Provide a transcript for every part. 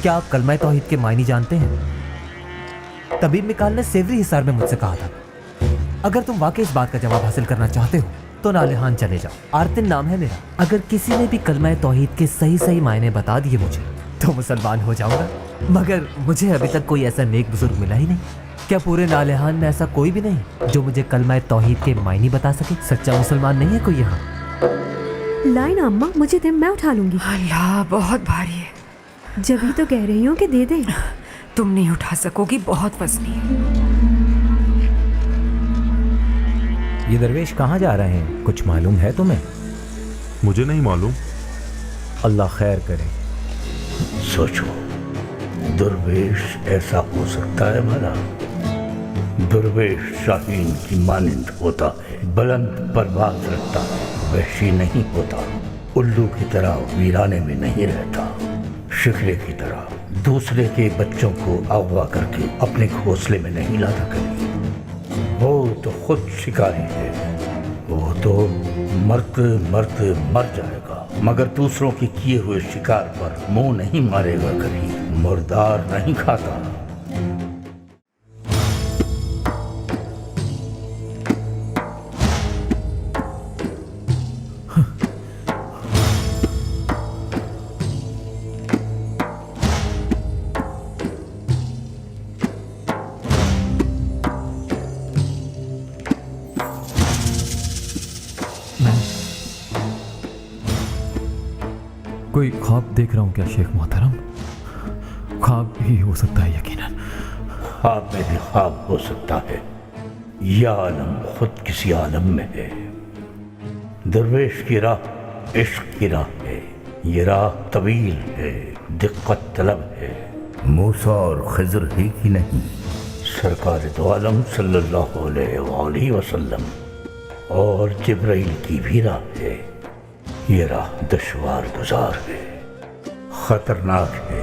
क्या आप कलमा तौहीद के मायने जानते हैं? तबीब मिकाल ने सेवरी हिसार में मुझसे कहा था, अगर तुम वाकई इस बात का जवाब हासिल करना चाहते हो तो नालेहान चले जाओ। आरतिन नाम है मेरा। अगर किसी ने भी कलमा तौहीद के सही सही मायने बता दिए मुझे तो मुसलमान हो जाऊंगा, मगर मुझे अभी तक कोई ऐसा नेक बुजुर्ग मिला ही नहीं। क्या पूरे नालेहान में ऐसा कोई भी नहीं जो मुझे कलमा तौहीद के मायने बता सके? सच्चा मुसलमान नहीं है कोई यहाँ? लाइन अम्मा, मुझे दे, मैं उठा लूंगी। अल्लाह, बहुत भारी है। जब ही तो कह रही हूँ कि दे दे। तुम नहीं उठा सकोगी, बहुत वजनी है। ये दरवेश कहाँ जा रहे हैं, कुछ मालूम है तुम्हें? मुझे नहीं मालूम। अल्लाह खैर करे। सोचो, दरवेश ऐसा हो सकता है भला? दरवेश शाहीन की मानिंद होता है, बुलंद परवाज रखता है, वहशी नहीं होता, उल्लू की तरह वीराने में नहीं रहता, शिकरे की तरह दूसरे के बच्चों को अगवा करके अपने घोंसले में नहीं लाता कभी। वो तो खुद शिकारी है, वो तो मरते मरते मर जाएगा, मगर दूसरों के किए हुए शिकार पर मुंह नहीं मारेगा कभी, मुर्दार नहीं खाता। कोई ख्वाब देख रहा हूँ क्या शेख मोहतरम? ख्वाब ही हो सकता है यकीनन। ख्वाब में भी ख्वाब हो सकता है, यह आलम खुद किसी आलम में है। दरवेश की राह इश्क की राह है, ये राह तवील है, दिक्कत तलब है, मूसा और खिज़र ही की नहीं, सरकार दो आलम सल्लल्लाहु अलैहि वसल्लम और जिब्राइल की भी राह है। ये राह दुश्वार गुजार है, खतरनाक है,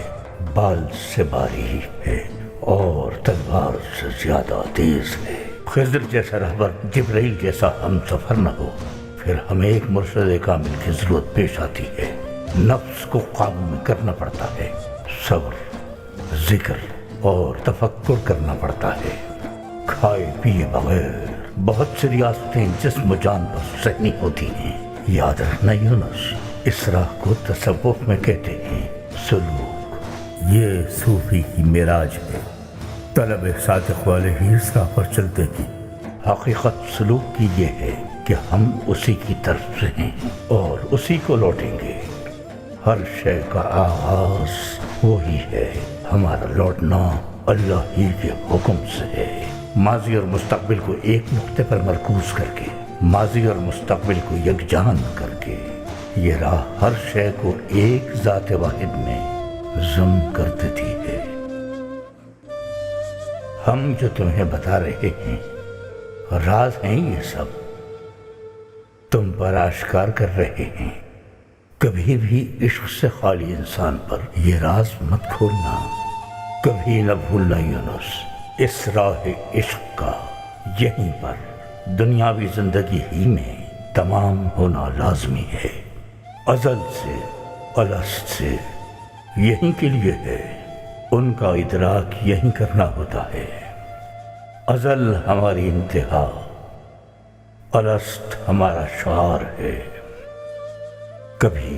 बाल से बारी है और तलवार से ज्यादा तेज है। खिज़र जैसा रहबर, जिब्राइल जैसा हम सफर न हो, फिर हमें एक मुर्शद कामिल की जरूरत पेश आती है। नफ्स को काबू में करना पड़ता है, सब्र, जिक्र और तफक्कुर करना पड़ता है। खाए पिए बगैर बहुत सी रियासतें जिस्म जान पर सहनी होती हैं। याद रखना यूनुस, इस राह को तसव्वुफ में कहते हैं सुलूक। ये सूफी की मिराज है, तलब सादिक वाले ही इस राह पर चलते हैं। हकीकत सलूक की ये है कि हम उसी की तरफ से हैं और उसी को लौटेंगे। हर शय का आगाज वही है, हमारा लौटना अल्लाह ही के हुक्म से है। माजी और मुस्तकबिल को एक नुक्ते पर मरकूज करके, माजी और मुस्तकबिल को यकजान करके, ये राह हर शय को एक ज़ात वाहिद में ज़म कर देती है। हम जो तुम्हें बता रहे हैं राज हैं, ये सब तुम पर आश्कार कर रहे हैं। कभी भी इश्क से खाली इंसान पर ये राज मत खोलना, कभी न भूलना यूनुस। इस राह इश्क का यहीं पर दुनियावी जिंदगी ही में तमाम होना लाजमी है। अज़ल से अलस्त से यहीं के लिए है, उनका इदराक यहीं करना होता है। अज़ल हमारी इंतहा, अलस्त हमारा शार है। कभी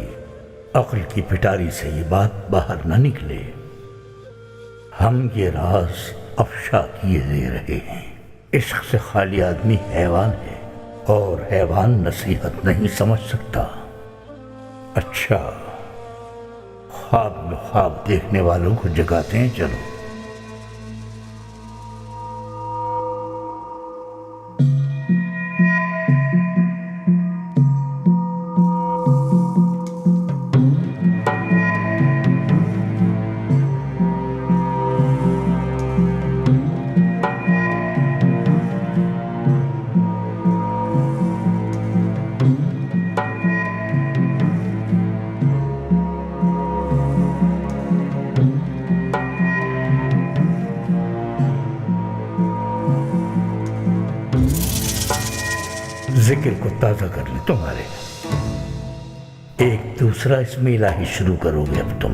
अक्ल की पिटारी से ये बात बाहर न निकले, हम ये राज अफशा किए दे रहे हैं। इश्क से खाली आदमी हैवान है और हैवान नसीहत नहीं समझ सकता। अच्छा, ख्वाब में ख्वाब देखने वालों को जगाते हैं, चलो। जिक्र को ताज़ा कर ले तुम्हारे। एक दूसरा इसमें इलाही शुरू करोगे अब तुम।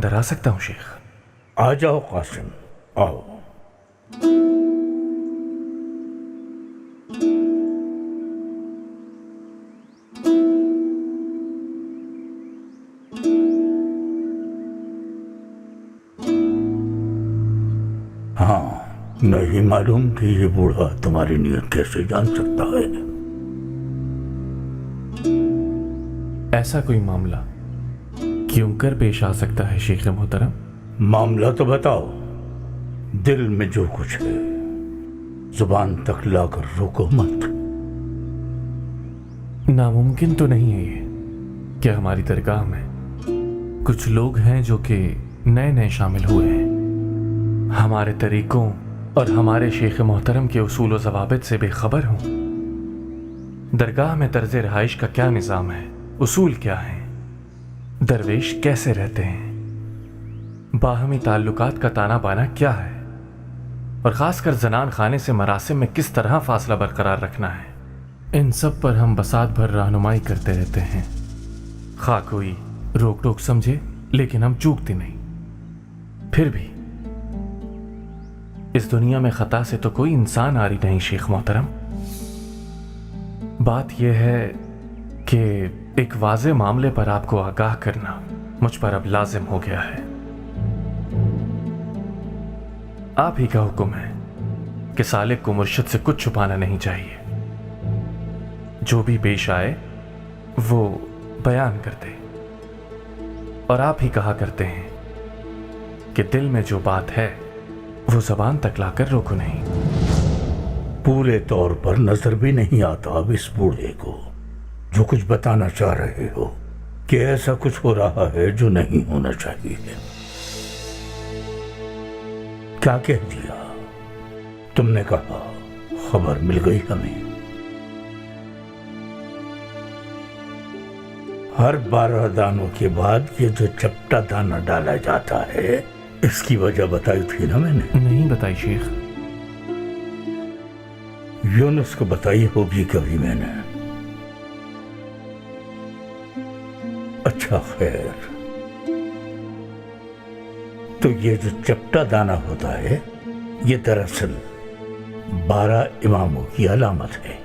अंदर आ सकता हूँ शेख? आ जाओ कासिम, आओ। हाँ, नहीं मालूम कि ये बूढ़ा तुम्हारी नीयत कैसे जान सकता है। ऐसा कोई मामला क्यों कर पेश आ सकता है शेख मोहतरम? मामला तो बताओ, दिल में जो कुछ है जुबान तक लाकर रोको मत। नामुमकिन तो नहीं है ये कि हमारी दरगाह में कुछ लोग हैं जो कि नए नए शामिल हुए हैं, हमारे तरीकों और हमारे शेख मोहतरम के उसूल व ज़वाबित से बेखबर हों। दरगाह में तर्ज रहाइश का क्या निज़ाम है, उसूल क्या हैं, दरवेश कैसे रहते हैं, बाहमी ताल्लुकात का ताना बाना क्या है, और ख़ासकर जनान खाने से मरासिम में किस तरह फासला बरकरार रखना है, इन सब पर हम बसात भर रहनुमाई करते रहते हैं। खा कोई रोक टोक समझे, लेकिन हम चूकते नहीं। फिर भी इस दुनिया में खता से तो कोई इंसान आ रही नहीं शेख मोहतरम। बात यह है कि एक वाज़े मामले पर आपको आगाह करना मुझ पर अब लाजिम हो गया है। आप ही का हुक्म है कि सालिक को मुर्शिद से कुछ छुपाना नहीं चाहिए, जो भी पेश आए वो बयान करते। और आप ही कहा करते हैं कि दिल में जो बात है वो जबान तक लाकर रोको नहीं। पूरे तौर पर नजर भी नहीं आता अब इस बूढ़े को जो कुछ बताना चाह रहे हो कि ऐसा कुछ हो रहा है जो नहीं होना चाहिए। क्या कह दिया तुमने? कहा खबर मिल गई हमें। हर 12 दानों के बाद ये जो चपटा दाना डाला जाता है, इसकी वजह बताई थी ना मैंने? नहीं बताई शेख। यूनुस को बताई होगी कभी मैंने। अच्छा खैर, तो ये जो चपटा दाना होता है ये दरअसल 12 इमामों की अलामत है।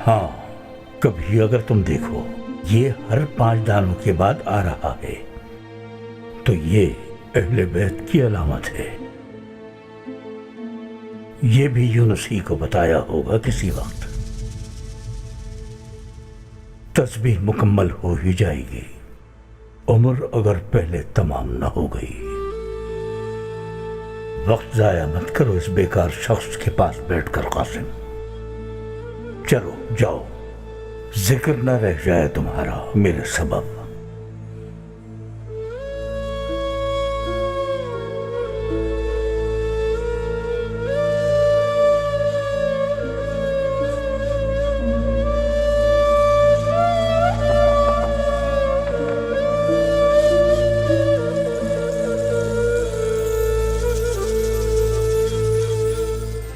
हाँ, कभी अगर तुम देखो ये हर 5 दानों के बाद आ रहा है तो ये अहले बैत की अलामत है। ये भी यूनुस ही को बताया होगा किसी वक्त। तस्बीह मुकम्मल हो ही जाएगी, उम्र अगर पहले तमाम ना हो गई। वक्त जाया मत करो इस बेकार शख्स के पास बैठकर कासिम। चलो जाओ, जिक्र न रह जाए तुम्हारा मेरे सबब।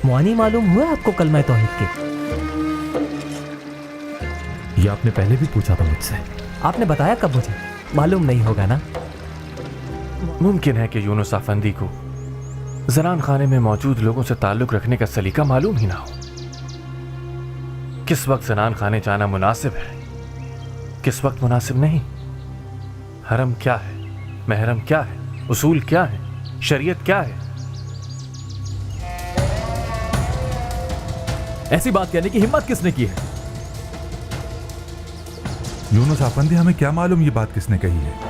मुआनी मालूम हुआ आपको कलमा तौहीद के? ये आपने पहले भी पूछा था मुझसे। आपने बताया कब मुझे? मालूम नहीं होगा ना? मुमकिन है कि यूनुस अफंदी को जनान खाने में मौजूद लोगों से ताल्लुक रखने का सलीका मालूम ही ना हो। किस वक्त जनान खाने जाना मुनासिब है, किस वक्त मुनासिब नहीं, हरम क्या है, महरम क्या है, उसूल क्या है, शरीयत क्या है। ऐसी बात कहने की हिम्मत किसने की है? यूनुस अफंदी, हमें क्या मालूम ये बात किसने कही है?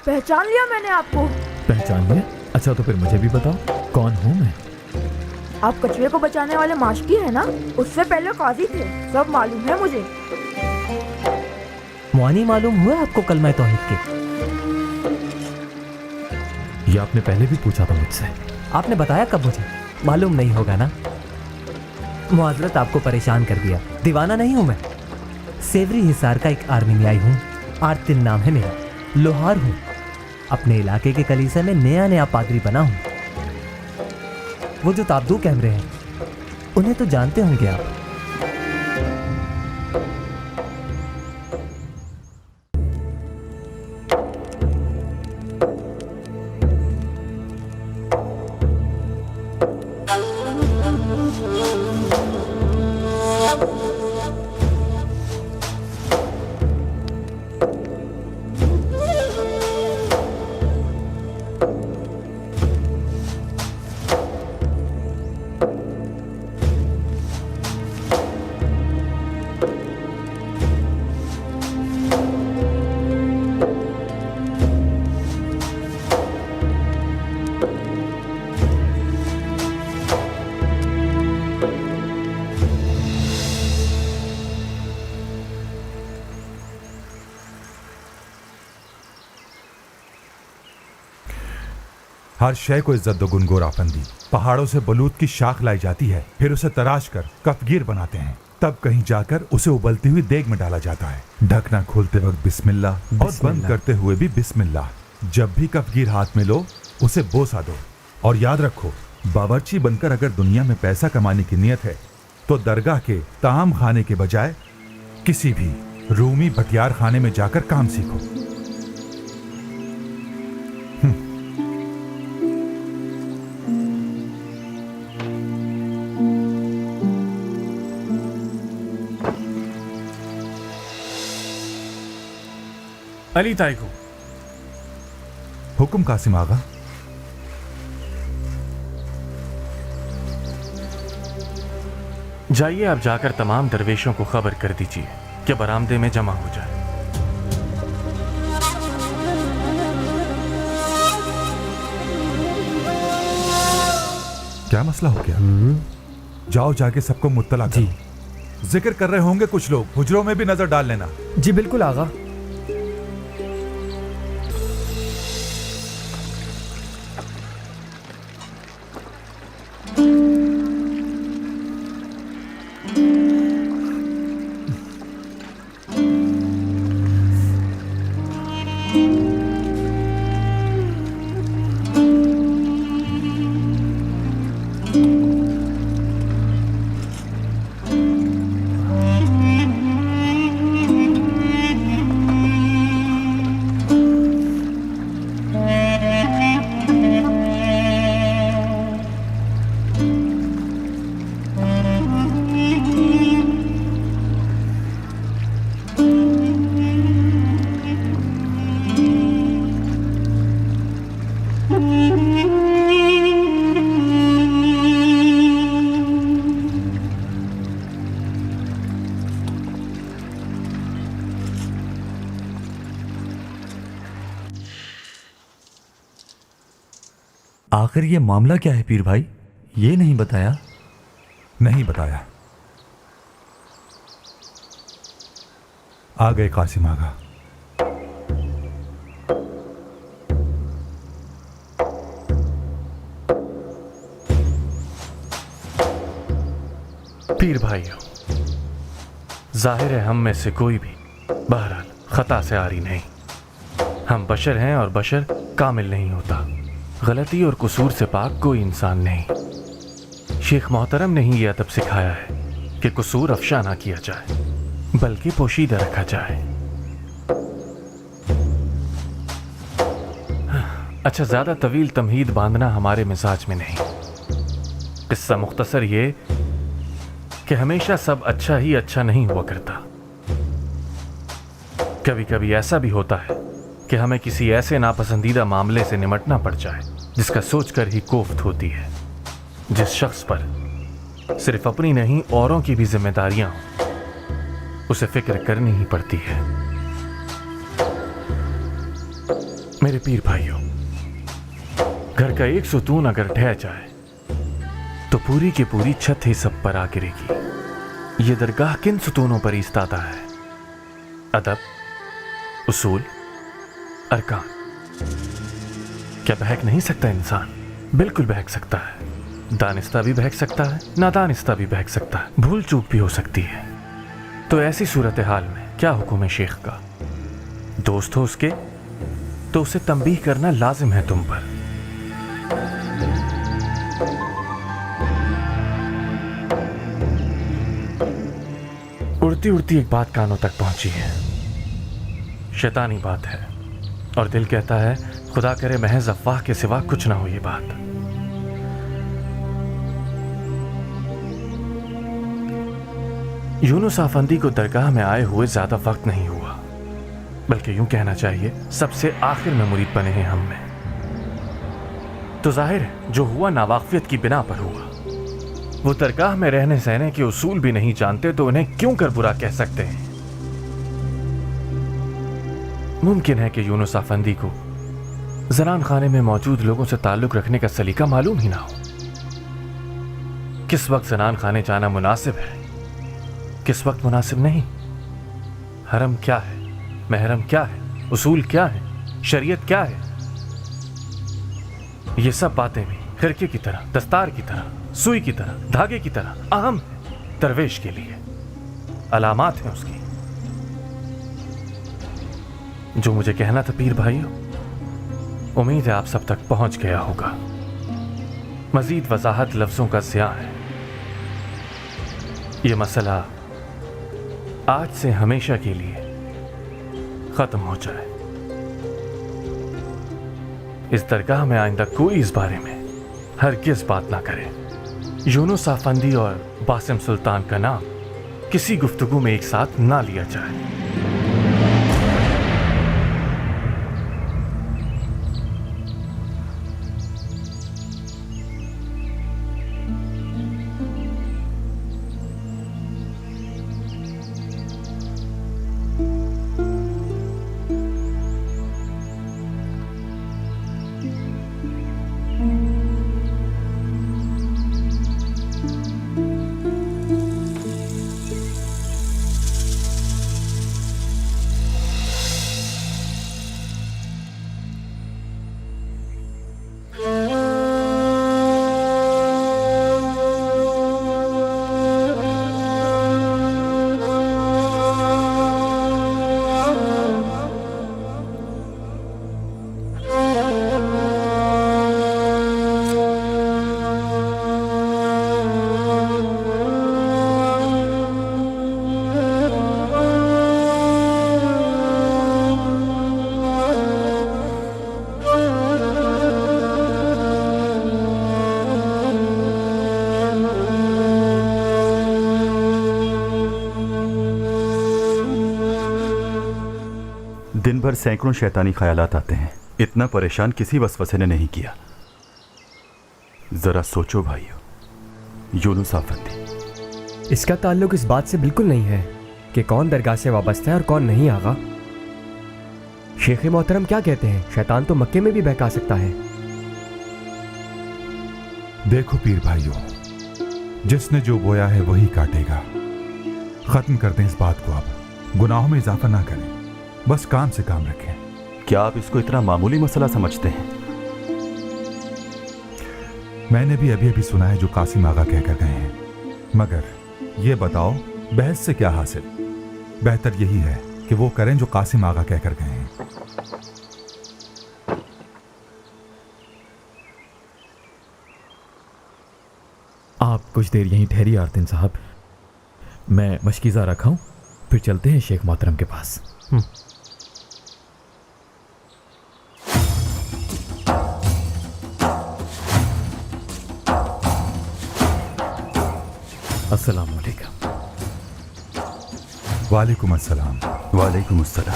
पहचान लिया मैंने आपको। पहचान लिया? अच्छा तो फिर मुझे भी बताओ, कौन हूँ मैं? आप कछुए को बचाने वाले माशकी है ना? उससे पहले काजी थे, सब मालूम है मुझे। मुआनी मालूम हुआ आपको कलमा तौहीद के? ये आपने पहले भी पूछा था मुझसे। आपने बताया कब मुझे? मालूम नहीं होगा ना। मुआजरत आपको परेशान कर दिया। दीवाना नहीं हूं मैं। सेवरी हिसार का एक आर्मीनियाई हूं। आर्तिन नाम है मेरा। लोहार हूं। अपने इलाके के कलीसिया में नया नया पादरी बना हूं। वो जो ताबदू कैमरे हैं उन्हें तो जानते होंगे आप। हर शय को इज्जत दो गुनगोरापंदी। पहाड़ों से बलूत की शाख लाई जाती है, फिर उसे तराश कर कफगीर बनाते हैं, तब कहीं जाकर उसे उबलती हुई देग में डाला जाता है। ढकना खोलते वक्त बिस्मिल्लाह और बंद करते हुए भी बिस्मिल्लाह। जब भी कफगीर हाथ में लो उसे बोसा दो। और याद रखो, बावर्ची बनकर अगर दुनिया में पैसा कमाने की नियत है तो दरगाह के ताम खाने के बजाय किसी भी रूमी भटियार खाने में जाकर काम सीखो। अली ताई को हुक्म कासिम आगा। जाइए आप जाकर तमाम दरवेशों को खबर कर दीजिए कि बरामदे में जमा हो जाए। क्या मसला हो गया? जाओ जाके सबको मुत्तला करो। जिक्र कर रहे होंगे कुछ लोग, हुजरों में भी नजर डाल लेना। जी बिल्कुल आगा। आखिर ये मामला क्या है पीर भाई? ये नहीं बताया। नहीं बताया। आ गए कासिम आगा। पीर भाइयों, जाहिर है हम में से कोई भी बहरहाल खता से आरी नहीं। हम बशर हैं और बशर कामिल नहीं होता। गलती और कसूर से पाक कोई इंसान नहीं। शेख मोहतरम ने ही यह अदब सिखाया है कि कसूर अफशा ना किया जाए बल्कि पोशीदा रखा जाए। अच्छा, ज़्यादा तवील तमहीद बांधना हमारे मिजाज में नहीं। किस्सा मुख्तसर ये कि हमेशा सब अच्छा ही अच्छा नहीं हुआ करता। कभी कभी ऐसा भी होता है कि हमें किसी ऐसे नापसंदीदा मामले से निमटना पड़ जाए जिसका सोचकर ही कोफ्त होती है। जिस शख्स पर सिर्फ अपनी नहीं औरों की भी जिम्मेदारियां हों, उसे फिक्र करनी ही पड़ती है। मेरे पीर भाइयों, घर का एक सुतून अगर ढह जाए तो पूरी की पूरी छत ही सब पर आ गिरेगी। ये दरगाह किन सुतूनों पर इस्तादा है? अदब, उसूल, अरकान। क्या बहक नहीं सकता इंसान? बिल्कुल बहक सकता है। दानिस्ता भी बहक सकता है, नादानिस्ता भी बहक सकता है, भूल चूक भी हो सकती है। तो ऐसी सूरत हाल में क्या हुक्म है शेख का? दोस्त हो उसके तो उसे तंबीह करना लाजिम है तुम पर। उड़ती उड़ती एक बात कानों तक पहुंची है, शैतानी बात है, और दिल कहता है खुदा करे महज अफवाह के सिवा कुछ ना हो ये बात। यूनुस आफंदी को दरगाह में आए हुए ज्यादा वक्त नहीं हुआ, बल्कि यूं कहना चाहिए सबसे आखिर में मुरीद बने हैं हम में। तो जाहिर है जो हुआ नावाकफियत की बिना पर हुआ। वो दरगाह में रहने सहने के उसूल भी नहीं जानते तो उन्हें क्यों कर बुरा कह सकते हैं? मुमकिन है कि यूनुस आफंदी को जनान खाने में मौजूद लोगों से ताल्लुक रखने का सलीका मालूम ही ना हो। किस वक्त जनान खाने जाना मुनासिब है, किस वक्त मुनासिब नहीं, हरम क्या है, महरम क्या है, उसूल क्या है, शरीयत क्या है, ये सब बातें भी खिरके की तरह, दस्तार की तरह, सुई की तरह, धागे की तरह अहम है दरवेश के लिए, अलामात हैं उसकी। जो मुझे कहना था पीर भाइयों, उम्मीद है आप सब तक पहुंच गया होगा। मजीद वजाहत लफ्जों का ज़िया है। ये मसला आज से हमेशा के लिए खत्म हो जाए। इस दरगाह में आइंदा कोई इस बारे में हरगिज़ बात ना करे। यूनुस आफंदी और बासिम सुल्तान का नाम किसी गुफ्तगू में एक साथ ना लिया जाए। दिन भर सैकड़ों शैतानी ख्यालात आते हैं, इतना परेशान किसी वसवसे ने नहीं किया। जरा सोचो भाइयों, यूनुस आफंदी। इसका ताल्लुक इस बात से बिल्कुल नहीं है कि कौन दरगाह से वाबस्ता है और कौन नहीं। आगा, शेख मोहतरम क्या कहते हैं, शैतान तो मक्के में भी बहका सकता है। देखो पीर भाइयों, जिसने जो बोया है वही काटेगा। खत्म कर दें इस बात को, अब गुनाहों में इजाफा ना करें, बस काम से काम रखें। क्या आप इसको इतना मामूली मसला समझते हैं? मैंने भी अभी अभी सुना है जो कासिम आगा कहकर गए हैं, मगर ये बताओ बहस से क्या हासिल? बेहतर यही है कि वो करें जो कासिम आगा कहकर गए हैं। आप कुछ देर यहीं ठहरिए आरतिन साहब, मैं मशकीज़ा रखा हूं, फिर चलते हैं शेख मोहतरम के पास। अस्सलाम वालेकुम। वालेकुम अस्सलाम। वालेकुम अस्सलाम।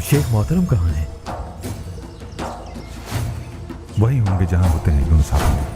शेख मोहतरम कहाँ हैं? वही होंगे जहां होते हैं यूनुस आफंदी।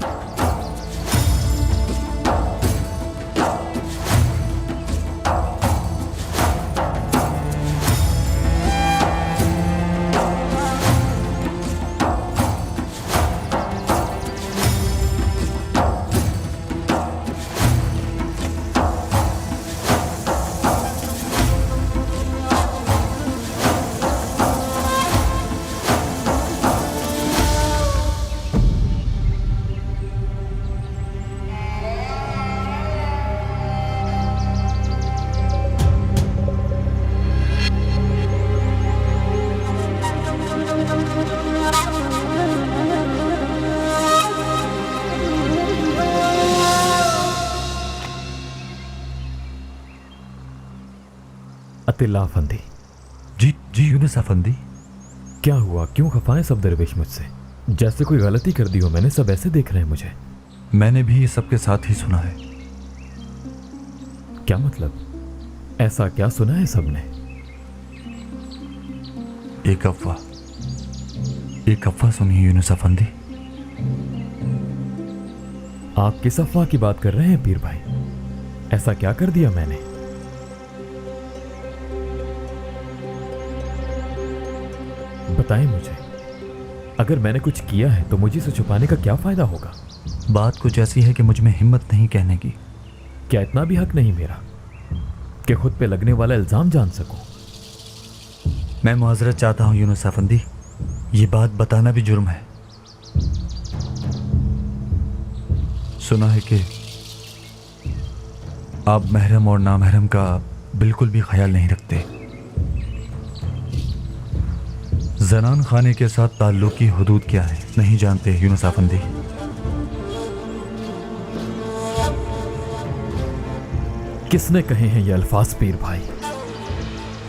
अतिल्ला अफंदी। जी जी यूनुस अफंदी। क्या हुआ, क्यों खफा है सब दरवेश मुझसे? जैसे कोई गलती कर दी हो मैंने, सब ऐसे देख रहे हैं मुझे। मैंने भी ये सबके साथ ही सुना है। क्या मतलब? ऐसा क्या सुना है सबने? एक अफवाह सुनी है यूनुस अफंदी। आप किस अफवाह की बात कर रहे हैं पीर भाई? ऐसा क्या कर दिया मैंने? बताएं मुझे। अगर मैंने कुछ किया है तो मुझे इसे छुपाने का क्या फायदा होगा? बात कुछ ऐसी है कि मुझ में हिम्मत नहीं कहने की। क्या इतना भी हक नहीं मेरा कि खुद पे लगने वाला इल्जाम जान सकूं? मैं मुआजरत चाहता हूं यूनुस अफंदी, ये बात बताना भी जुर्म है। सुना है कि आप महरम और नामहरम का बिल्कुल भी ख्याल नहीं रखते। जनान खाने के साथ ताल्लुक की हुदूद क्या है नहीं जानते यूनुस अफंदी। किसने कहे हैं ये अल्फाज पीर भाई?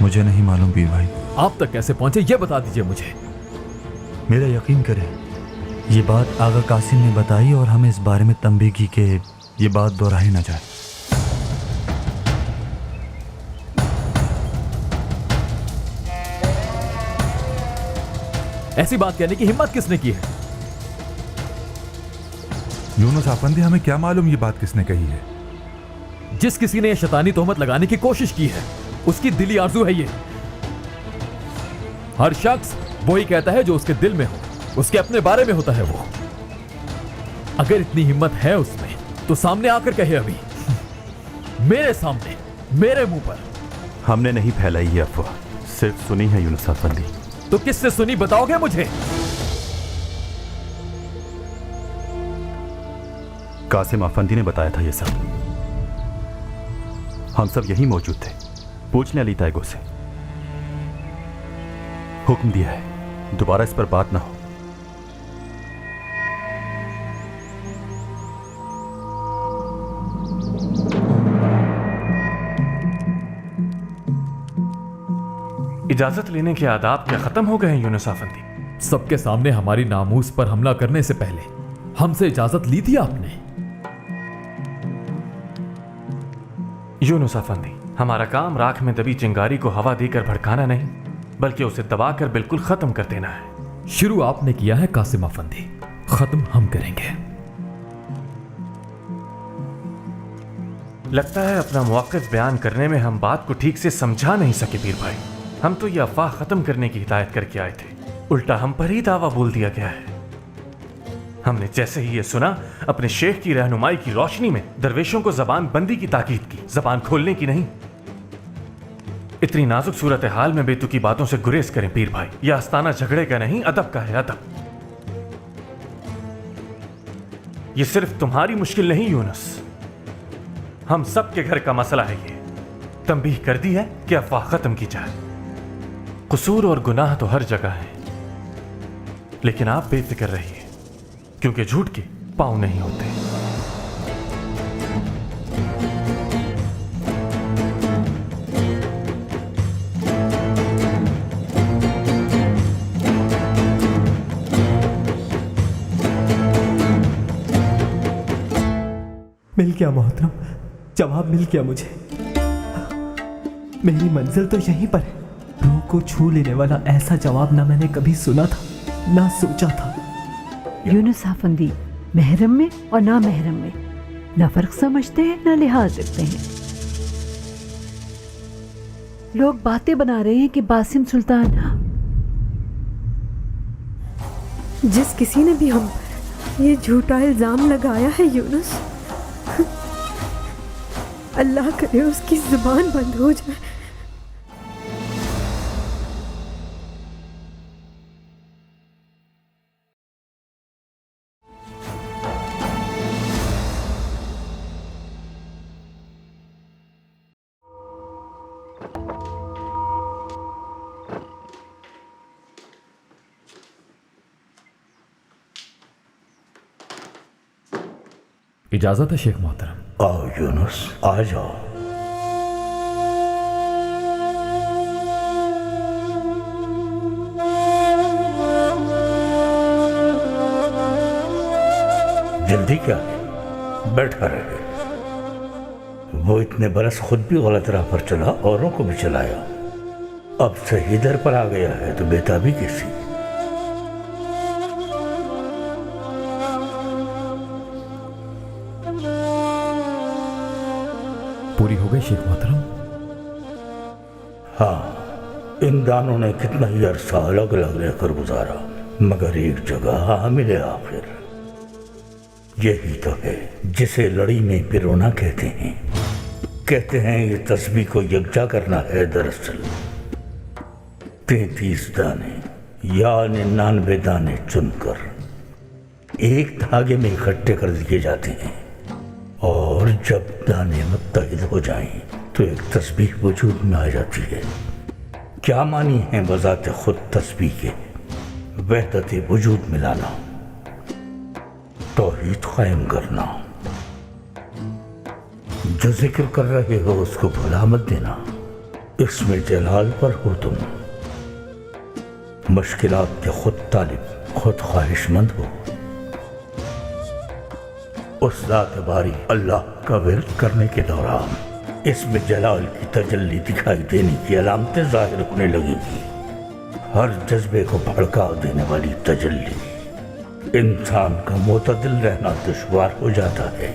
मुझे नहीं मालूम पीर भाई। आप तक कैसे पहुंचे ये बता दीजिए मुझे। मेरा यकीन करें, ये बात आगा कासिम ने बताई और हमें इस बारे में तंबीह की कि ये बात दोहराई ना जाए। ऐसी बात कहने की हिम्मत किसने की है? यूनुस अफंदी, हमें क्या मालूम ये बात किसने कही है। जिस किसी ने यह शैतानी तोहमत लगाने की कोशिश की है उसकी दिली आरज़ू है ये। हर शख्स वही कहता है जो उसके दिल में हो, उसके अपने बारे में होता है वो। अगर इतनी हिम्मत है उसमें तो सामने आकर कहे अभी, मेरे सामने, मेरे मुंह पर। हमने नहीं फैलाई ये अफवाह, सिर्फ सुनी है यूनुस अफंदी। तो किससे सुनी बताओगे मुझे? कासिम अफंदी ने बताया था ये सब। हम सब यही मौजूद थे। पूछ लें अली तैगो से। हुक्म दिया है दोबारा इस पर बात ना हो। इजाजत लेने के आदाब क्या खत्म हो गए हैं यूनुस अफंदी? सबके सामने हमारी नामूस पर हमला करने से पहले हमसे इजाजत ली थी आपने? यूनुस अफंदी, हमारा काम राख में दबी चिंगारी को हवा देकर भड़काना नहीं, बल्कि उसे दबाकर बिल्कुल खत्म कर देना है। शुरू आपने किया है कासिम अफंदी, खत्म हम करेंगे। लगता है अपना मौक़िफ़ बयान करने में हम बात को ठीक से समझा नहीं सके पीर भाई। हम तो ये अफवाह खत्म करने की हिदायत करके आए थे, उल्टा हम पर ही दावा बोल दिया गया है। हमने जैसे ही ये सुना, अपने शेख की रहनुमाई की रोशनी में दरवेशों को जबान बंदी की ताकीद की, जबान खोलने की नहीं। इतनी नाजुक सूरत हाल में बेतुकी बातों से गुरेज करें पीर भाई। यह आस्ताना झगड़े का नहीं, अदब का है, अदब। ये सिर्फ तुम्हारी मुश्किल नहीं यूनुस, हम सब के घर का मसला है ये। तंबीह कर दी है कि अफवाह खत्म की जाए। कसूर और गुनाह तो हर जगह है, लेकिन आप बेफिक्र रहिए, क्योंकि झूठ के पांव नहीं होते। मिल गया मोहतरम, जवाब मिल गया मुझे। मेरी मंजिल तो यहीं पर है। रूह को छू लेने वाला ऐसा जवाब ना मैंने कभी सुना था, ना सोचा था। यूनुस अफंदी, महरम में और ना महरम में ना फर्क समझते हैं ना लिहाज रखते हैं। लोग बातें बना रहे हैं कि बासिम सुल्तान, जिस किसी ने भी हम पर ये झूठा इल्जाम लगाया है यूनुस, अल्लाह करे उसकी जुबान बंद हो जाए। इजाजत है शेख मोहतरम। आओ यूनुस, आ जाओ। जल्दी क्या है, बैठा रहे। वो इतने बरस खुद भी गलत राह पर चला, औरों को भी चलाया, अब सही दर पर आ गया है तो बेताबी कैसी? पूरी हो गई शेख मोहतरम? हाँ, इन दानों ने कितना ही अरसा अलग अलग रहकर गुजारा, मगर एक जगह आ मिले आखिर। यही तो है जिसे लड़ी में पिरोना कहते हैं। कहते हैं ये तस्बीह को यकजा करना है। दरअसल 33 दाने या 99 दाने चुनकर एक धागे में इकट्ठे कर दिए जाते हैं, और जब दाने मुत्तहिद हो जाएं तो एक तस्बीह वजूद में आ जाती है। क्या मानी है बजाते खुद तस्बीह के? वहदत वजूद मिलाना, तौहीद कायम करना। जो जिक्र कर रहे हो उसको भुला मत देना। इसमें जलाल पर हो तुम, मुश्किलात के खुद तालिब, खुद ख्वाहिशमंद हो। उस ज़ात बारी अल्लाह का विर्द करने के दौरान इसमें जलाल की तजल्ली दिखाई देने की अलामतें जाहिर होने लगेंगी। हर जज्बे को भड़का देने वाली तजल्ली। इंसान का मोतदिल रहना दुश्वार हो जाता है।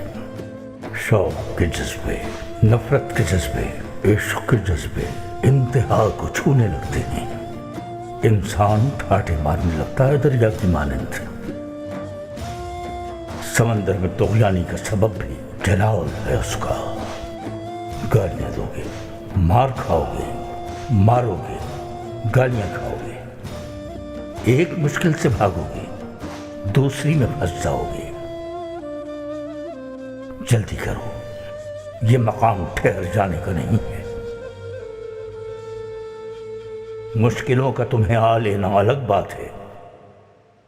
शौक के जज्बे, नफरत के जज्बे, इश्क के जज्बे इंतहा को छूने लगते हैं। इंसान ठाठे मारने लगता है दरिया की मानंद। समंदर में तोगयानी का सबब भी जलाल है उसका। गालियां दोगे, मार खाओगे, मारोगे, गालियां खाओगे, एक मुश्किल से भागोगे, दूसरी में फंस जाओगे। जल्दी करो, ये मकाम ठहर जाने का नहीं है। मुश्किलों का तुम्हें आ लेना अलग बात है,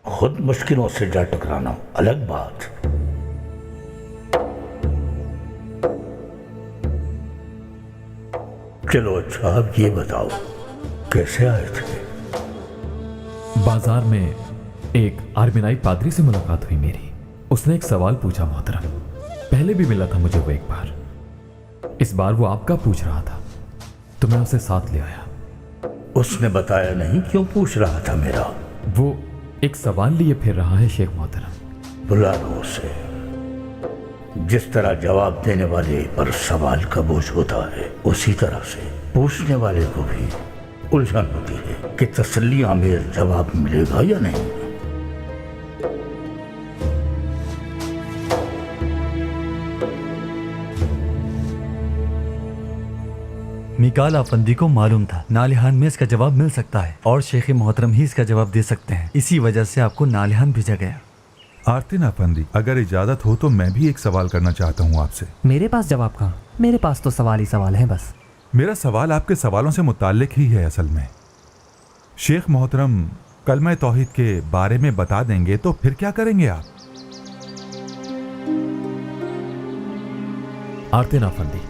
खुद मुश्किलों से जा टकराना अलग बात। चलो अच्छा, अब ये बताओ कैसे आए थे? बाजार में एक आर्मीनाई पादरी से मुलाकात हुई मेरी। उसने एक सवाल पूछा मोहतरम। पहले भी मिला था मुझे वो एक बार। इस बार वो आपका पूछ रहा था तो मैं उसे साथ ले आया। उसने बताया नहीं क्यों पूछ रहा था मेरा? वो एक सवाल लिए फिर रहा है शेख मोहतरम। बुला लो उसे। जिस तरह जवाब देने वाले पर सवाल का बोझ होता है, उसी तरह से पूछने वाले को भी उलझन होती है कि तसल्ली आमेर जवाब मिलेगा या नहीं। मिकाल आफंदी को मालूम था नालिहान में इसका जवाब मिल सकता है और शेख मोहतरम ही इसका जवाब दे सकते हैं। इसी वजह से आपको नालिहान भेजा गया। आरतिन आफंदी, अगर इजाजत हो तो मैं भी एक सवाल करना चाहता हूँ आपसे। मेरे पास जवाब कहाँ? मेरे पास तो सवाल ही सवाल हैं बस। मेरा सवाल आपके सवालों से मुताल्लिक ही है असल में। शेख मोहतरम कलमा तौहीद के बारे में बता देंगे तो फिर क्या करेंगे आप? आरतिन आफंदी,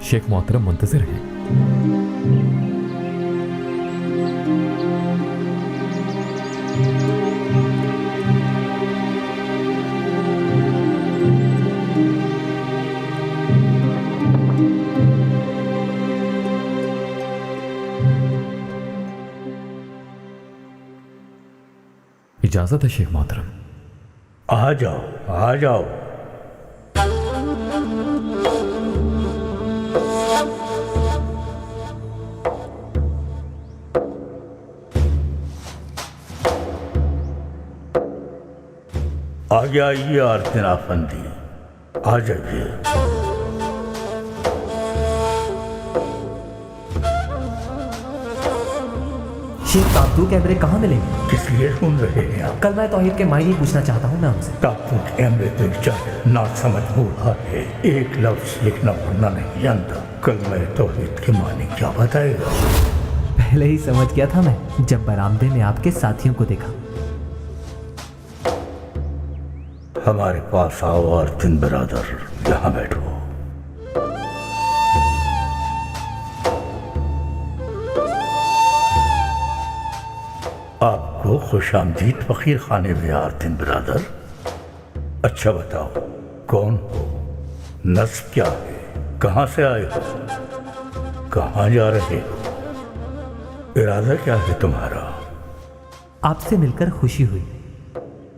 शेख मोहतरम मुंतजिर हैं। इजाजत है शेख मोहतरम? आ जाओ, आ जाओ। आगे आइए आरतिन आफंदी, आ जाइए। शेख ताबतू कैमरे कहाँ मिलेंगे? किस लिए ढूंढ रहे हैं आप? कलमा तौहीद के मायने पूछना चाहता हूँ मैं उनसे। ताबतू कैमरे पे चाहे ना समझ बूढ़ा है, एक लफ्ज लिखना पढ़ना नहीं जानता। कलमा तौहीद के माने क्या बताएगा? पहले ही समझ गया था मैं जब बरामदे में आपके साथियों को देखा। हमारे पास आओ आरतिन बरादर, यहाँ बैठो। आपको खुशामदीद फकीर खाने में आरतिन बरादर। अच्छा बताओ, कौन हो, नस्ब क्या है, कहां से आए हो, कहां जा रहे हो, इरादा क्या है तुम्हारा? आपसे मिलकर खुशी हुई।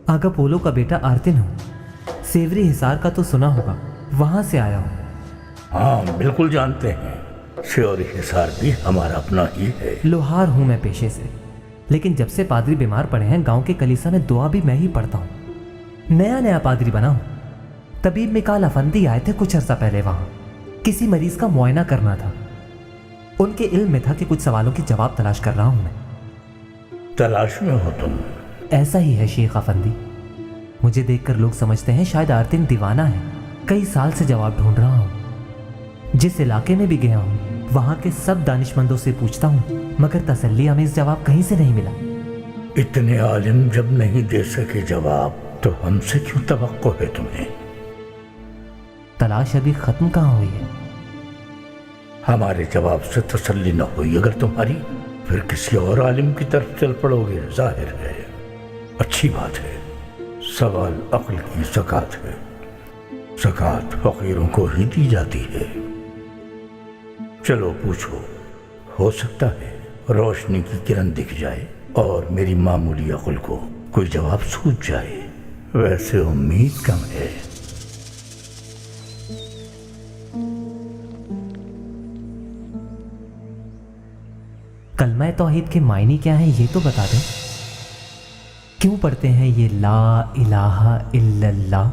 आगा पोलो का बेटा आर्तिन हूँ। सेवरी हिसार का तो सुना होगा, वहां से आया हूँ। हाँ बिल्कुल जानते हैं, सेवरी हिसार भी हमारा अपना ही है। लोहार हूँ मैं पेशे से, लेकिन जब से पादरी बीमार पड़े हैं गांव के कलीसा में दुआ भी मैं ही पढ़ता हूँ। नया नया पादरी बना हूँ। तबीब मिकाल अफंदी आए थे कुछ अर्सा पहले वहां, किसी मरीज का मुआयना करना था। उनके इल्म में था कि कुछ सवालों के जवाब तलाश कर रहा हूं मैं। तलाश में हो तुम? ऐसा ही है शेख अफंदी। मुझे देखकर लोग समझते हैं शायद आर्तिन दीवाना है। कई साल से जवाब ढूंढ रहा हूं। जिस इलाके में भी गया हूं वहां के सब दानिशमंदों से पूछता हूं, मगर तसल्ली हमें इस जवाब कहीं से नहीं मिला। इतने आलिम जब नहीं दे सके जवाब, तो हमसे क्यों तवक्को है तुम्हें? तलाश अभी खत्म कहां हुई है। हमारे जवाब से तसल्ली न हुई अगर तुम्हारी, फिर किसी और आलिम की तरफ चल पड़ोगे। जाहिर है, अच्छी बात है। सवाल अक्ल की ज़कात है। ज़कात फकीरों को ही दी जाती है। चलो पूछो, हो सकता है रोशनी की किरण दिख जाए और मेरी मामूली अक्ल को कोई जवाब सूझ जाए। वैसे उम्मीद कम है। कलमा तौहीद के मायने क्या है ये तो बता दें। क्यों पढ़ते हैं ये ला इलाहा इल्लल्लाह?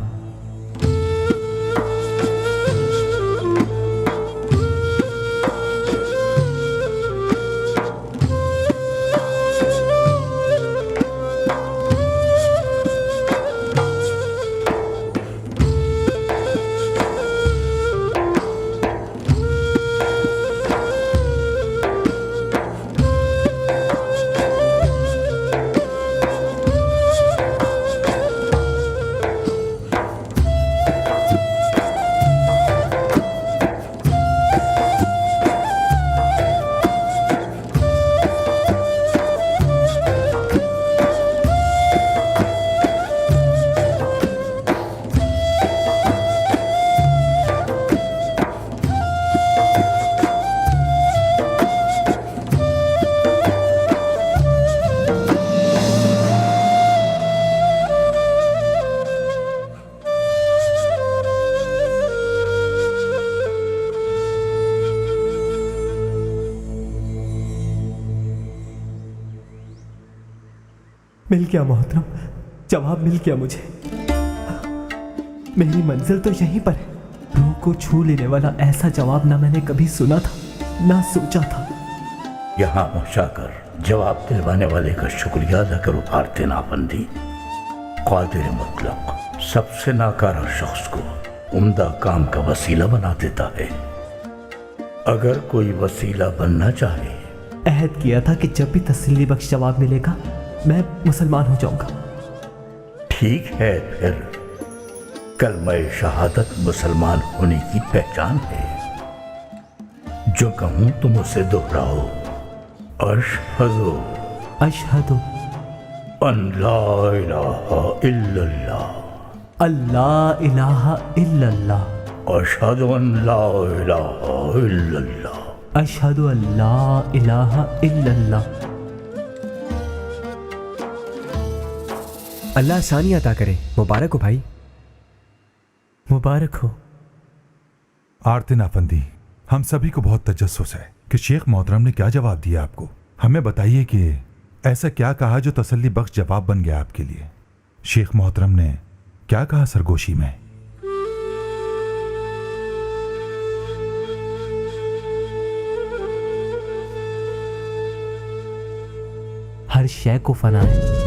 मिल गया मोहतरम, जवाब मिल गया मुझे। मेरी मंजिल तो यहीं पर है। रूह को छू लेने वाला ऐसा जवाब ना मैंने कभी सुना था, ना सोचा था। यहाँ पहुँचाकर जवाब दिलवाने वाले का शुक्रिया अदा करो आर्तिन अफंदी। क़ादिर मुतलक सबसे नाकारा शख्स को उम्दा काम का वसीला बना देता है। अगर कोई वसीला बनना चाहे, अहद किया था कि जब भी तसल्ली बख्श जवाब मिलेगा मैं मुसलमान हो जाऊंगा। ठीक है, फिर कलमा शहादत मुसलमान होने की पहचान है। जो कहूं तुम उसे दोहराओ। अशहदु अशहदु अन ला इलाहा इल्लल्लाह, अल्लाह इलाहा इल्लल्लाह, अशहदु अन ला इलाहा इल्लल्लाह, अशहदु अल्लाह इलाहा इल्लल्लाह। अल्लाह आसानी अता करे। मुबारक हो भाई। मुबारक हो। आर्तिन अफंदी, हम सभी को बहुत तजस्सुस है कि शेख मोहतरम ने क्या जवाब दिया आपको। हमें बताइए कि ऐसा क्या कहा जो तसल्ली बख्श जवाब बन गया आपके लिए। शेख मोहतरम ने क्या कहा सरगोशी में? हर शय को फना है।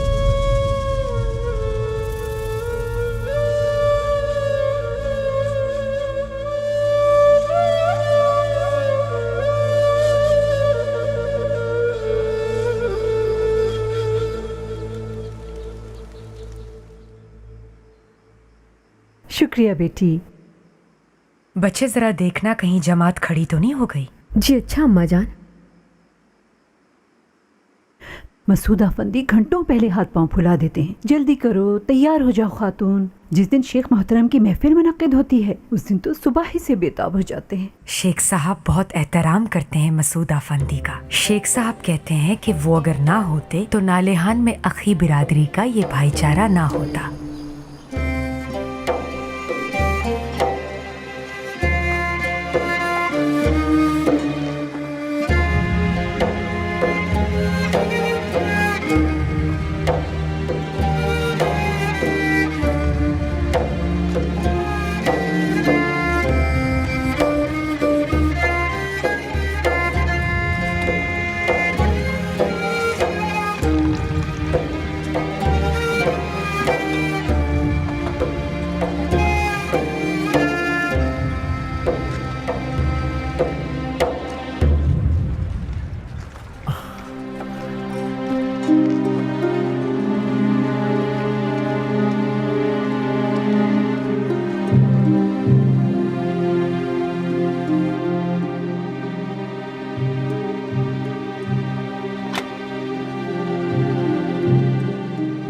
शुक्रिया बेटी। बच्चे जरा देखना कहीं जमात खड़ी तो नहीं हो गई। जी अच्छा अम्मा जान। मसूद अफंदी घंटों पहले हाथ पांव फुला देते हैं, जल्दी करो, तैयार हो जाओ खातून। जिस दिन शेख मोहतरम की महफिल मुनक्किद होती है उस दिन तो सुबह ही से बेताब हो जाते हैं। शेख साहब बहुत एहतराम करते हैं मसूद अफंदी का। शेख साहब कहते हैं कि वो अगर ना होते तो नालेहान में अखी बिरादरी का ये भाईचारा ना होता।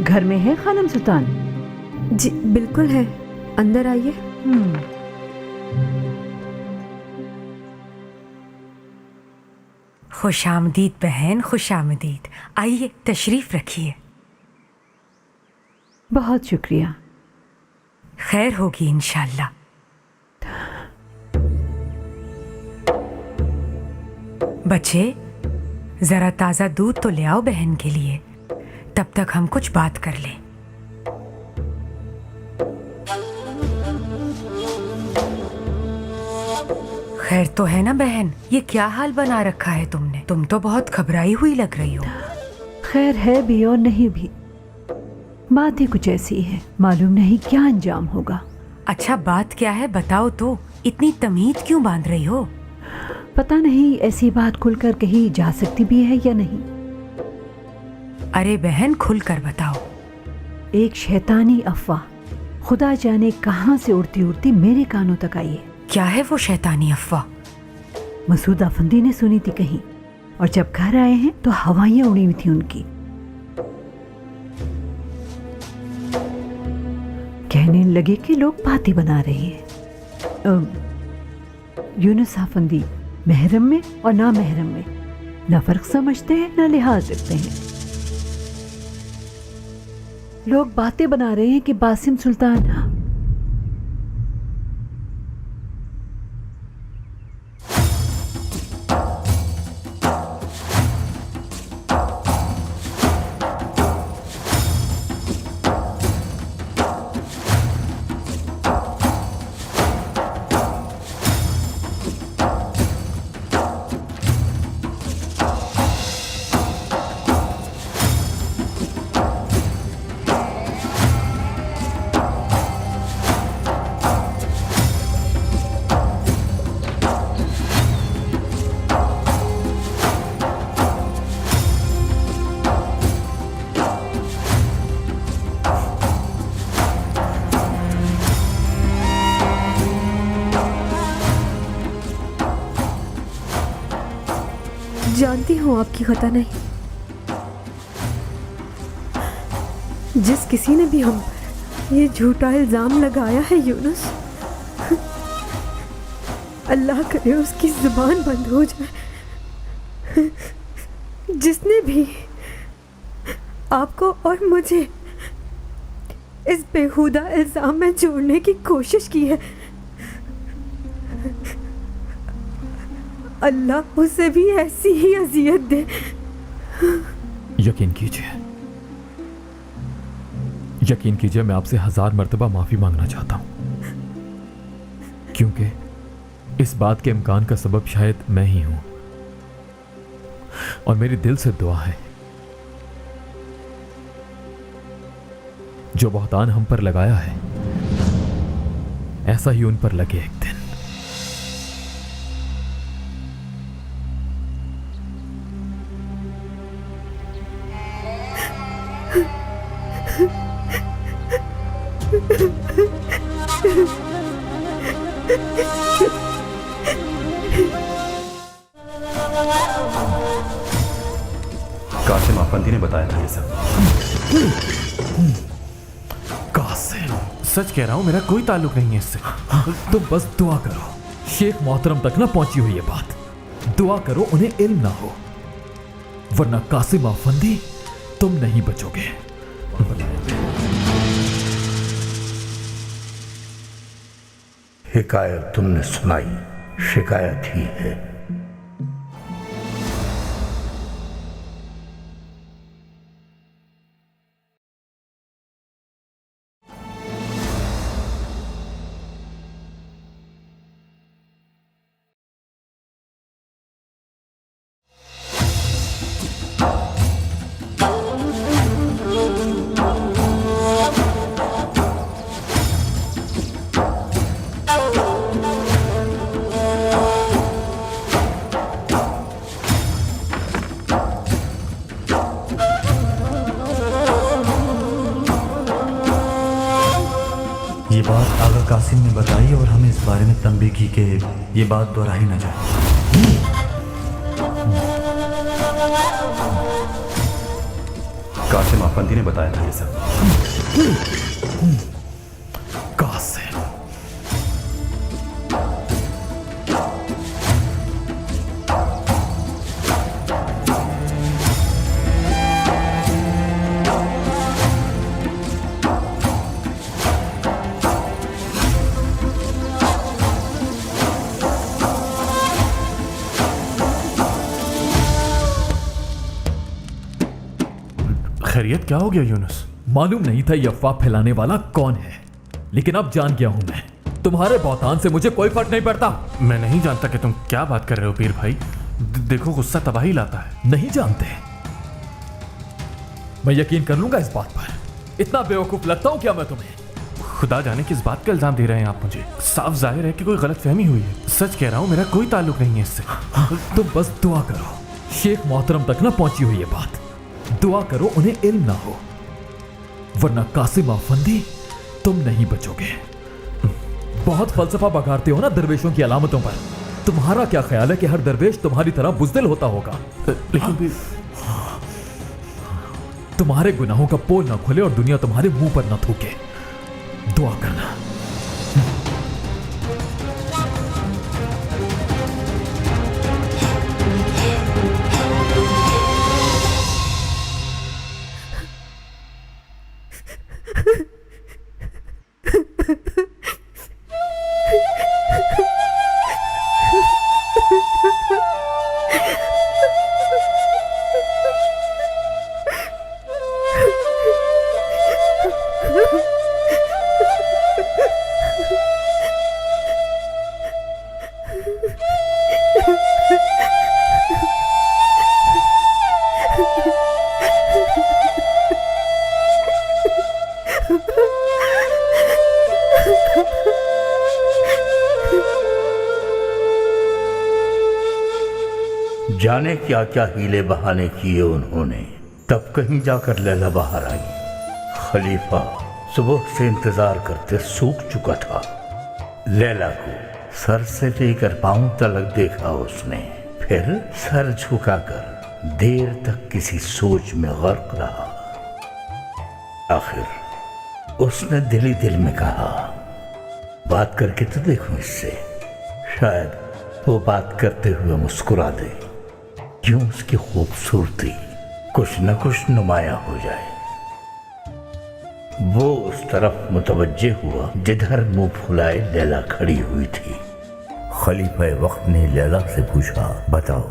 घर में है खानम सुल्तान? जी बिल्कुल है, अंदर आइए। खुशामदीद बहन, खुशामदीद। आइए तशरीफ रखिए। बहुत शुक्रिया। खैर होगी इंशाल्लाह। बच्चे जरा ताज़ा दूध तो ले आओ बहन के लिए, तब तक हम कुछ बात कर लें। खैर तो है ना बहन? ये क्या हाल बना रखा है तुमने? तुम तो बहुत घबराई हुई लग रही हो। खैर है भी और नहीं भी, बात ही कुछ ऐसी है, मालूम नहीं क्या अंजाम होगा। अच्छा बात क्या है बताओ तो, इतनी तमीज क्यों बांध रही हो? पता नहीं ऐसी बात खुलकर कही जा सकती भी है या नहीं। अरे बहन खुल कर बताओ। एक शैतानी अफवाह खुदा जाने कहां से उड़ती उड़ती मेरे कानों तक आई है। क्या है वो शैतानी अफवाह? मसूद अफंदी ने सुनी थी कहीं, और जब घर आए हैं तो हवाइयां उड़ी हुई थी उनकी। कहने लगे कि लोग बातें बना रहे हैं। यूनुस अफंदी महरम में और ना महरम में ना फर्क समझते हैं ना लिहाज रखते हैं। लोग बातें बना रहे हैं कि बासिम सुल्तान जानती हूँ आपकी खता नहीं। जिस किसी ने भी हम ये झूठा इल्जाम लगाया है यूनुस, अल्लाह करे उसकी जुबान बंद हो जाए। जिसने भी आपको और मुझे इस बेहुदा इल्जाम में जोड़ने की कोशिश की है, अल्लाह उसे भी ऐसी ही अजियत दे। यकीन कीजिए मैं आपसे 1000 मर्तबा माफी मांगना चाहता हूं, क्योंकि इस बात के इम्कान का सबब शायद मैं ही हूं, और मेरी दिल से दुआ है जो बहतान हम पर लगाया है ऐसा ही उन पर लगे एक दिन। कासिम आफंदी ने बताया था ये सब। कासिम, सच कह रहा हूँ, मेरा कोई ताल्लुक नहीं है इससे। तुम बस दुआ करो, शेख मोहतरम तक ना पहुंची हुई ये बात। दुआ करो उन्हें इल्म ना हो, वरना कासिम आफंदी तुम नहीं बचोगे। हिकायत तुमने सुनाई, शिकायत ही है। ये बात आगा कासिम ने बताई और हमें इस बारे में तंबीह की कि ये बात दोहराई न जाए। कासिम आफंदी ने बताया था ये सब। कासिम, खैरियत, क्या हो गया यूनुस? मालूम नहीं था ये अफवाह फैलाने वाला कौन है, लेकिन अब जान गया हूं मैं। तुम्हारे बौतान से मुझे कोई फर्क नहीं पड़ता। मैं नहीं जानता कि तुम क्या बात कर रहे हो पीर भाई। देखो, गुस्सा तबाही लाता है। नहीं जानते? मैं यकीन कर लूंगा इस बात पर। इतना बेवकूफ लगता हूं क्या मैं तुम्हें? खुदा जाने किस बात का इल्जाम दे रहे हैं आप मुझे। साफ जाहिर है कि कोई गलत फहमी हुई है। सच कह रहा हूँ, मेरा कोई ताल्लुक नहीं है इससे। तुम बस दुआ करो, शेख मोहतरम तक ना पहुंची हुई ये बात। दुआ करो उन्हें इल्म ना हो, वरना कासिम आफंदी तुम नहीं बचोगे। बहुत फलसफा बघाड़ते हो ना दरवेशों की अलामतों पर। तुम्हारा क्या ख्याल है कि हर दरवेश तुम्हारी तरह बुज़दिल होता होगा? लेकिन भी तुम्हारे गुनाहों का पोल ना खुले और दुनिया तुम्हारे मुंह पर ना थूके। दुआ करना। जाने क्या क्या हीले बहाने किए उन्होंने। तब कहीं जाकर लैला बाहर आई। खलीफा सुबह से इंतजार करते सूख चुका था। लैला को सर से लेकर पांव तक देखा उसने, फिर सर झुकाकर देर तक किसी सोच में गर्क रहा। आखिर उसने दिल ही दिल में कहा, बात करके तो देखूं इससे, शायद वो बात करते हुए मुस्कुरा दे, क्यों उसकी खूबसूरती कुछ न कुछ नुमाया हो जाए। वो उस तरफ मुतवज्जे हुआ जिधर मुंह फुलाए लैला खड़ी हुई थी। खलीफा वक्त ने लैला से पूछा, बताओ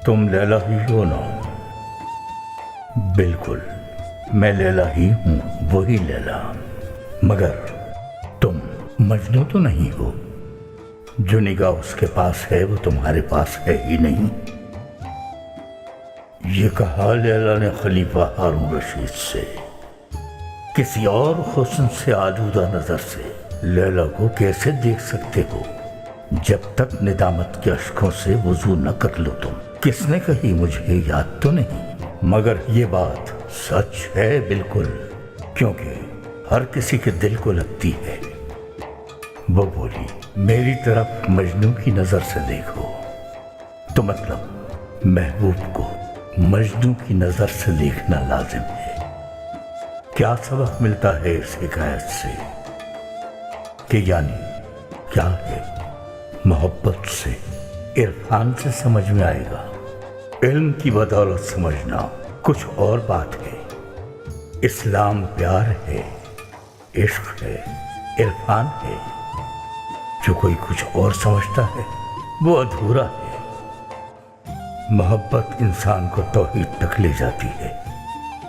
तुम लैला ही हो ना? बिल्कुल, मैं लैला ही हूं, वही लैला। मगर तुम मजनू तो नहीं हो? जो निगाह उसके पास है वो तुम्हारे पास है ही नहीं। ये कहा लैला ने खलीफा हारून रशीद से। किसी और हुस्न से आलूदा नजर से लैला को कैसे देख सकते हो जब तक निदामत के अश्कों से वजू न कर लो तुम? किसने कही, मुझे याद तो नहीं, मगर ये बात सच है बिल्कुल, क्योंकि हर किसी के दिल को लगती है। वो बोली, मेरी तरफ मजनू की नजर से देखो, तो मतलब महबूब को मजनू की नजर से देखना लाजिम है। क्या सबक मिलता है इस हिकायत से कि यानी क्या है? मोहब्बत से, इरफान से समझ में आएगा। इल्म की बदौलत समझना कुछ और बात है। इस्लाम प्यार है, इश्क है, इरफान है। जो कोई कुछ और समझता है वो अधूरा है। मोहब्बत इंसान को तौहीद तक ले जाती है।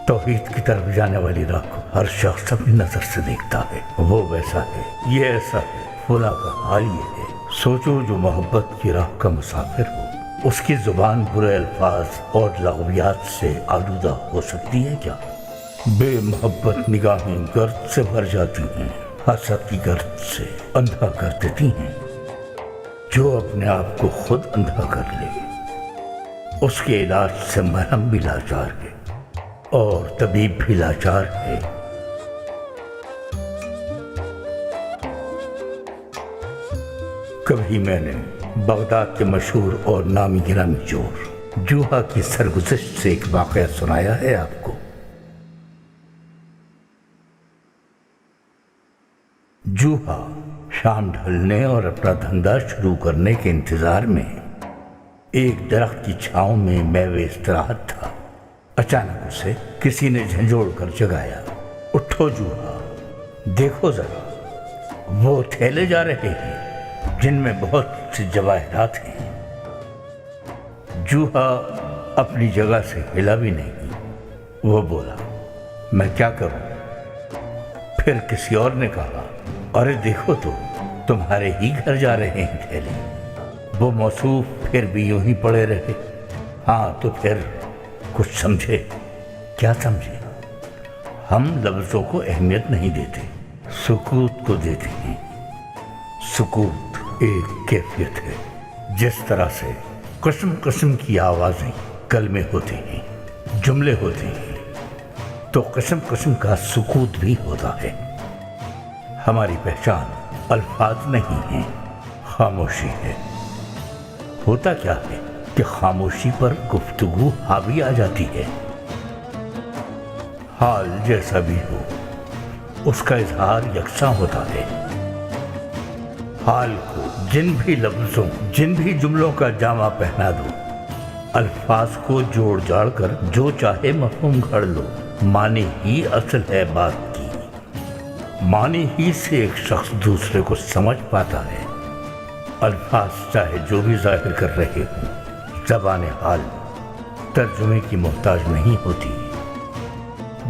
तौहीद की तरफ जाने वाली राह को हर शख्स अपनी नजर से देखता है। वो वैसा है, ये ऐसा है, फला का हाल ये है। सोचो, जो मोहब्बत की राह का मुसाफिर हो, उसकी जुबान बुरे अल्फाज और लग़वियात से आलूदा हो सकती है क्या? बेमोहब्बत निगाहें गर्द से भर जाती हैं, हसद की गर्द से अंधा कर देती हैं। जो अपने आप को खुद अंधा कर ले, उसके इलाज से मरहम भी लाचार है और तबीब भी लाचार है। कभी मैंने बगदाद के मशहूर और नामी गिरामी चोर जूहा की सरगुज़िश से एक वाक़या सुनाया है आपको। जूहा शाम ढलने और अपना धंधा शुरू करने के इंतजार में एक दरख्त की छांव में मेवे इस्तराहत था। अचानक उसे किसी ने झंझोड़ कर जगाया। उठो जूहा, देखो जरा, वो थैले जा रहे हैं जिनमें बहुत सी जवाहरात हैं। जूहा अपनी जगह से हिला भी नहीं। वो बोला, मैं क्या करूं? फिर किसी और ने कहा, अरे देखो तो, तुम्हारे ही घर जा रहे हैं थैले। वो मौसूफ फिर भी यूं ही पड़े रहे। हाँ तो फिर कुछ समझे? क्या समझे? हम लफ्ज़ों को अहमियत नहीं देते, सुकूत को देते हैं। सुकूत एक कैफियत है। जिस तरह से किस्म किस्म की आवाज़ें कलमे होते हैं, जुमले होते हैं, तो किस्म किस्म का सुकूत भी होता है। हमारी पहचान अल्फाज नहीं है, खामोशी है। होता क्या है कि खामोशी पर गुफ्तगू हावी आ जाती है। हाल जैसा भी हो, उसका इजहार यकसा होता है। हाल को जिन भी लफ्ज़ों, जिन भी जुमलों का जामा पहना दो, अल्फाज को जोड़ जाड़ कर जो चाहे मफ़हूम घड़ लो, माने ही असल है बात की। माने ही से एक शख्स दूसरे को समझ पाता है। अल्फाज चाहे जो भी जाहिर कर रहे हों, ज़बान हाल तर्जुमे की मोहताज नहीं होती।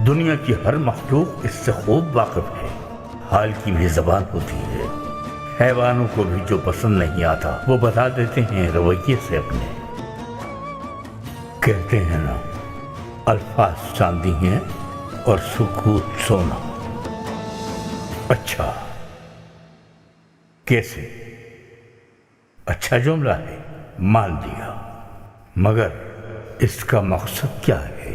दुनिया की हर मखलूक इससे खूब वाकिफ है। हाल की भी ज़बान होती है। हैवानों को भी जो पसंद नहीं आता वो बता देते हैं रवैये से अपने। कहते हैं ना, अल्फाज चांदी हैं और सुकूत सोना। अच्छा, कैसे? अच्छा जुमला है, मान लिया, मगर इसका मकसद क्या है?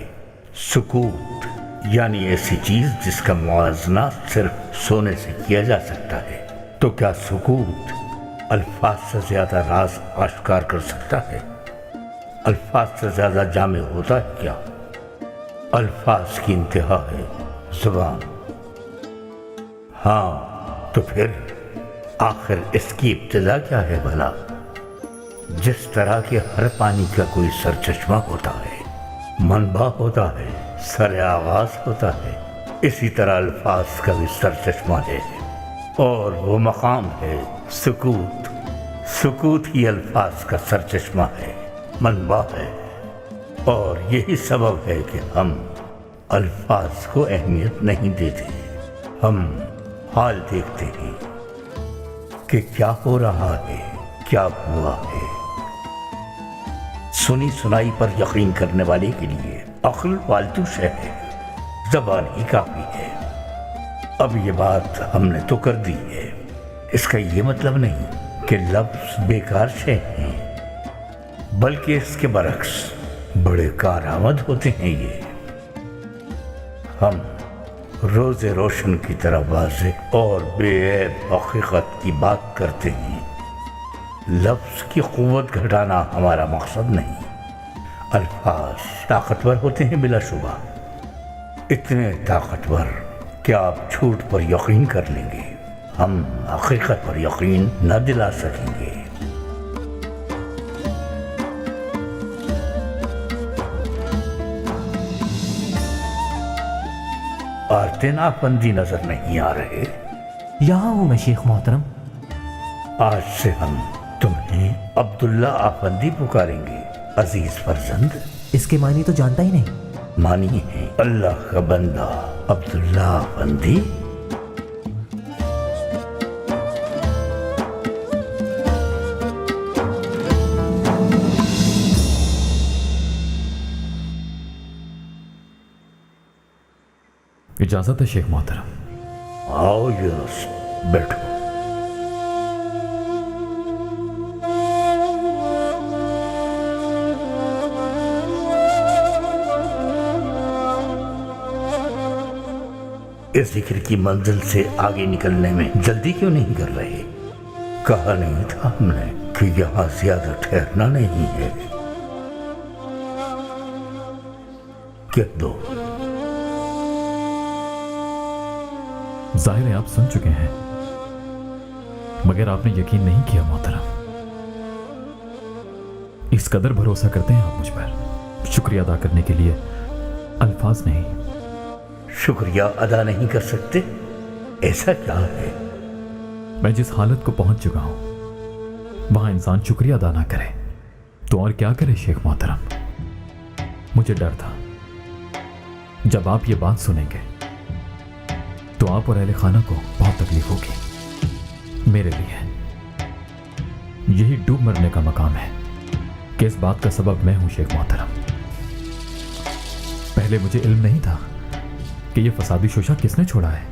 सुकूत यानी ऐसी चीज जिसका मुआवजा सिर्फ सोने से किया जा सकता है। तो क्या सुकूत अल्फाज से ज्यादा राज आश्कार कर सकता है? अल्फाज से ज्यादा जामे होता है क्या? अल्फाज की इंतहा है जुबान। हाँ तो फिर आखिर इसकी इब्तिदा क्या है भला? जिस तरह के हर पानी का कोई सरचश्मा होता है, मनबा होता है, सर आगाज होता है, इसी तरह अल्फाज का भी सरचश्मा है और वो मकाम है सुकूत। सुकूत ही अल्फाज का सरचश्मा है, मनबा है। और यही सबब है कि हम अल्फाज को अहमियत नहीं देते। हम हाल देखते हैं कि क्या हो रहा है, क्या हुआ है। सुनी सुनाई पर यकीन करने वाले के लिए अक्ल फालतू शय है, ज़बान ही काफ़ी है। अब ये बात हमने तो कर दी है, इसका ये मतलब नहीं कि लफ्ज़ बेकार शय हैं, बल्कि इसके बरक्स बड़े कारआमद होते हैं। ये हम रोज़े रोशन की तरह वाज़ेह और बेऐब हकीकत की बात करते हैं। लफ्ज़ की क़ुव्वत घटाना हमारा मकसद नहीं। अल्फाज ताकतवर होते हैं बिलाशुबा, इतने ताकतवर कि आप झूठ पर यकीन कर लेंगे, हम हकीकत पर यकीन न दिला सकेंगे। आरतिन आफंदी नजर नहीं आ रहे। यहाँ हूँ मैं शेख मोहतरम। आज से हम तुम्हें अब्दुल्ला आफंदी पुकारेंगे, अजीज फरजंद। इसके मायने तो जानता ही नहीं। मानी है अल्लाह का बंदा अब्दुल्ला आफंदी। इजाजत है शेख मोहतरम। आओ यूनुस, बैठो। इस जिक्र की मंजिल से आगे निकलने में जल्दी क्यों नहीं कर रहे? कहा नहीं था हमने कि यहां ज्यादा ठहरना नहीं है? कह दो। जाहिर है आप सुन चुके हैं, मगर आपने यकीन नहीं किया मोहतरम। इस कदर भरोसा करते हैं आप मुझ पर, शुक्रिया अदा करने के लिए अल्फाज नहीं। शुक्रिया अदा नहीं कर सकते? ऐसा क्या है? मैं जिस हालत को पहुंच चुका हूं, वहां इंसान शुक्रिया अदा ना करे तो और क्या करे शेख मोहतरम। मुझे डर था जब आप ये बात सुनेंगे तो आप और अहले खाना को बहुत तकलीफ होगी। मेरे लिए यही डूब मरने का मकाम है कि इस बात का सबब मैं हूं शेख मोहतरम। पहले मुझे इल्म नहीं था कि यह फसादी शोशा किसने छोड़ा है,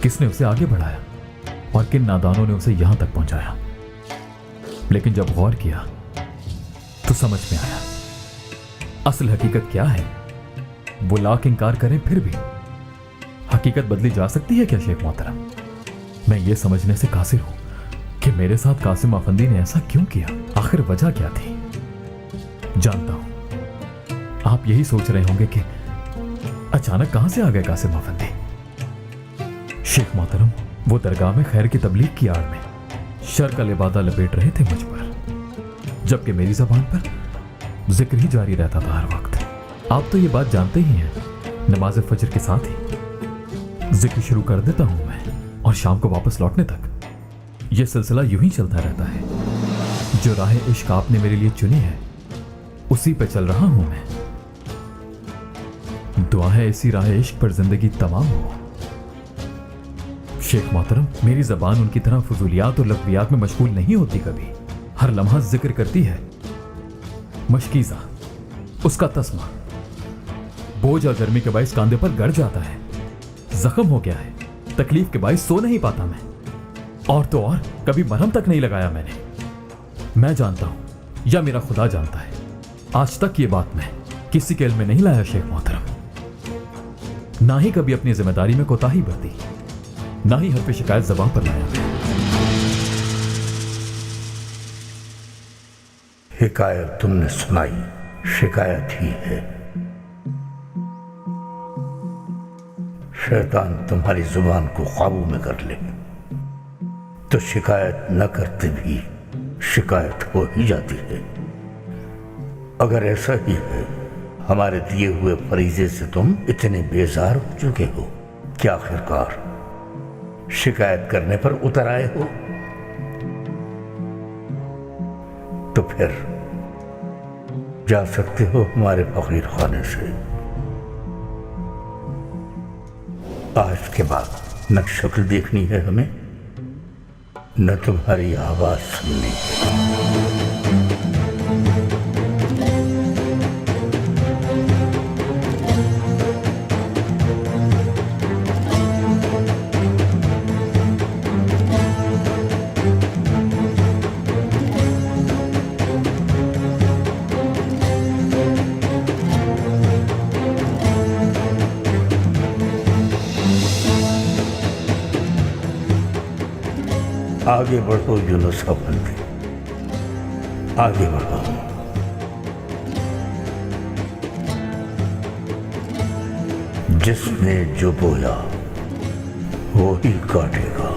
किसने उसे आगे बढ़ाया और किन नादानों ने उसे यहां तक पहुंचाया। लेकिन जब गौर किया तो समझ में आया असल हकीकत क्या है। वो लाख इंकार करें फिर भी हकीकत बदली जा सकती है क्या शेख मोहतरम? मैं ये समझने से कासिर हूं कि मेरे साथ कासिम आफंदी ने ऐसा क्यों किया, आखिर वजह क्या थी। जानता हूं आप यही सोच रहे होंगे कि अचानक कहां से आ गए कासिम आफंदी। शेख मोहतरम, वो दरगाह में खैर की तबलीग की आड़ में शर का लिबादा लपेट रहे थे मुझ पर, जबकि मेरी जबान पर जिक्र ही जारी रहता था हर वक्त। आप तो ये बात जानते ही हैं, नमाज फजर के साथ ही जिक्र शुरू कर देता हूं मैं, और शाम को वापस लौटने तक यह सिलसिला यूं ही चलता रहता है। जो राह इश्क आपने मेरे लिए चुनी है उसी पे चल रहा हूं मैं। दुआ है इसी राह इश्क पर जिंदगी तमाम हो। शेख मोहतरम, मेरी जबान उनकी तरह फजूलियात और लफ्ज़ियात में मशगूल नहीं होती कभी। हर लम्हा जिक्र करती है मशकीज़ा, उसका तस्मा बोझ और गर्मी के बाइस कांधे पर गड़ जाता है। जख्म हो गया है, तकलीफ के बाइस सो नहीं पाता मैं, और तो और कभी मरहम तक नहीं लगाया मैंने। मैं जानता हूं या मेरा खुदा जानता है, आज तक ये बात मैं किसी के इल्म में नहीं लाया शेख मोहतरम। ना ही कभी अपनी जिम्मेदारी में कोताही बरती, ना ही हर पे शिकायत जबान पर लाया। हिकायत तुमने सुनाई, शिकायत ही है। शैतान तुम्हारी जुबान को काबू में कर ले तो शिकायत न करते भी शिकायत हो ही जाती है। अगर ऐसा ही है, हमारे दिए हुए फरीजे से तुम इतने बेजार हो चुके हो कि आखिरकार शिकायत करने पर उतर आए हो, तो फिर जा सकते हो हमारे फकीर खाने से। आज के बाद न शक्ल देखनी है हमें, न तुम्हारी आवाज सुननी है। आगे बढ़ो यूनुस अफंदी, आगे बढ़ो। जिसने जो बोया वो ही काटेगा।